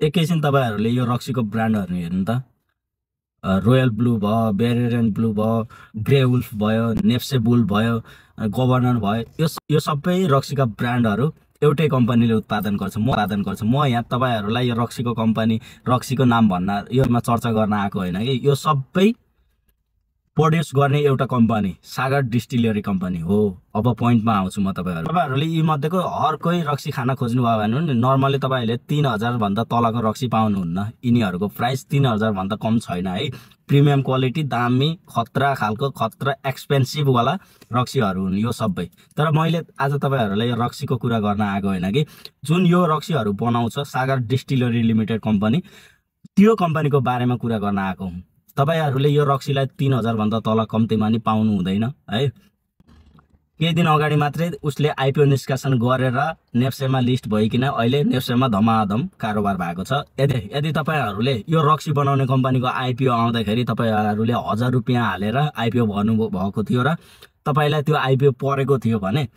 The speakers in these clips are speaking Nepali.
एकैछिन तपाईहरुले यो रक्सीको ब्रान्डहरु हेर्नु त। रोयल ब्लू भयो, बेरेरियन ब्लू भयो, ग्रे वुल्फ भयो, नेप्से बुल भयो, गभर्नर भयो, यो सबै रक्सीका ब्रान्डहरु एउटै कम्पनीले उत्पादन गर्छ। म यहाँ तपाईहरुलाई यो रक्सीको कम्पनी, रक्सीको नाम भन्न योमा चर्चा गर्न आएको हैन कि। यो सबै प्रोड्युस गर्ने एउटा कम्पनी सागर डिस्टिलरी कम्पनी हो। अब पोइन्टमा आउँछु म। तपाईहरुले यी मध्येको हर कोही रक्सी खान खोज्नु भयो भने नर्मली तपाईहरुले 3000 भन्दा तलको रक्सी पाउनुहुन्न। यिनीहरुको प्राइस 3000 भन्दा कम छैन है। प्रिमियम क्वालिटी, दामी, खतरा खालको, खतरा एक्सपेन्सिभ वाला रक्सीहरु हुन् यो सबै। तर मैले आज तपाईहरुलाई यो रक्सीको कुरा गर्न आएको हैन कि। जुन यो रक्सीहरु बनाउँछ सागर डिस्टिलरी लिमिटेड कम्पनी, त्यो कम्पनीको बारेमा कुरा गर्न आएको हुँ। तपाईहरुले यो रक्सीलाई 3000 भन्दा तल कम्तीमा नि पाउनु हुँदैन है। केही दिन अगाडि मात्रै उसले आइपिओ निष्कासन गरेर नेप्सेमा लिस्ट भइकिन अहिले नेप्सेमा धमाधम कारोबार भएको छ। यदि तपाईहरुले यो रक्सी बनाउने कम्पनीको आइपिओ आउँदाखेरि तपाईहरुले 1000 रुपैयाँ हालेर आइपिओ भर्नु भएको थियो र तपाईलाई त्यो आइपिओ परेको थियो भने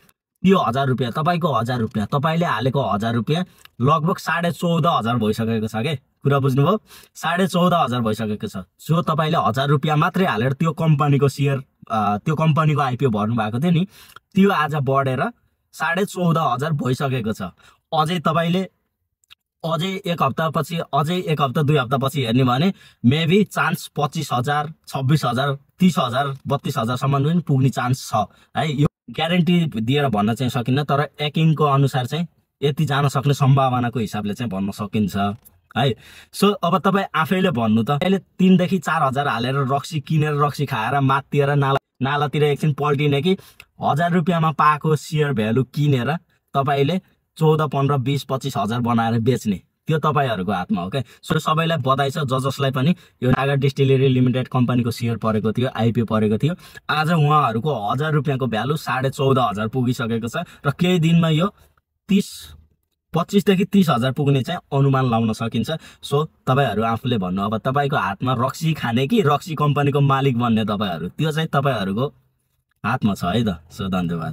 त्यो 1000 रुपैयाँ, तपाईको 1000 रुपैयाँ, तपाईले हालेको 1000 रुपैयाँ लगभग 14500 भइसकेको छ के। कुरा बुझ्नुभयो? 14500 भइसकेको छ। सो तपाईले 1000 रुपैयाँ मात्रै हालेर त्यो कम्पनीको शेयर, त्यो कम्पनीको आइपिओ भर्नु भएको थियो नि, त्यो आज बढेर 14500 भइसकेको छ। अझै तपाईले एक हप्तापछि, एक हप्ता 2 हप्तापछि हेर्ने भने मेबी चान्स 25000, 26000, 30000, 32000 सम्म पनि पुग्ने चान्स छ है। यो ग्यारेन्टी दिएर भन्न चाहिँ सकिन्न, तर एकिङको अनुसार चाहिँ यति जान सक्ने सम्भावनाको हिसाबले चाहिँ भन्न सकिन्छ है। सो अब तपाई आफैले भन्नु त, अहिले 3 देखि 4000 हालेर रक्सी किनेर, रक्सी खाएर मात्तिएर नालातिर एकछिन पल्टिने कि 1000 रुपैयाँमा पाएको शेयर भ्यालु किनेर तपाईले 14, 15, 20, 25000 बनाएर बेच्ने, त्यो तपाईहरुको हातमा हो के। सो सबैलाई बधाई छ जसलाई पनि यो सागर डिस्टिलरी लिमिटेड कम्पनीको शेयर परेको थियो, आइपिओ परेको थियो। आज उहाँहरुको 1000 रुपैयाँको भ्यालु 14500 पुगिसकेको छ र केही दिनमा यो 25 देखि 30000 पुग्ने चाहिँ अनुमान लाउन सकिन्छ। सो तपाईहरु आफूले भन्नु, अब तपाईको हातमा रक्सी खाने कि रक्सी कम्पनीको मालिक बन्ने, तपाईहरु त्यो चाहिँ तपाईहरुको हातमा छ है त। सो धन्यवाद।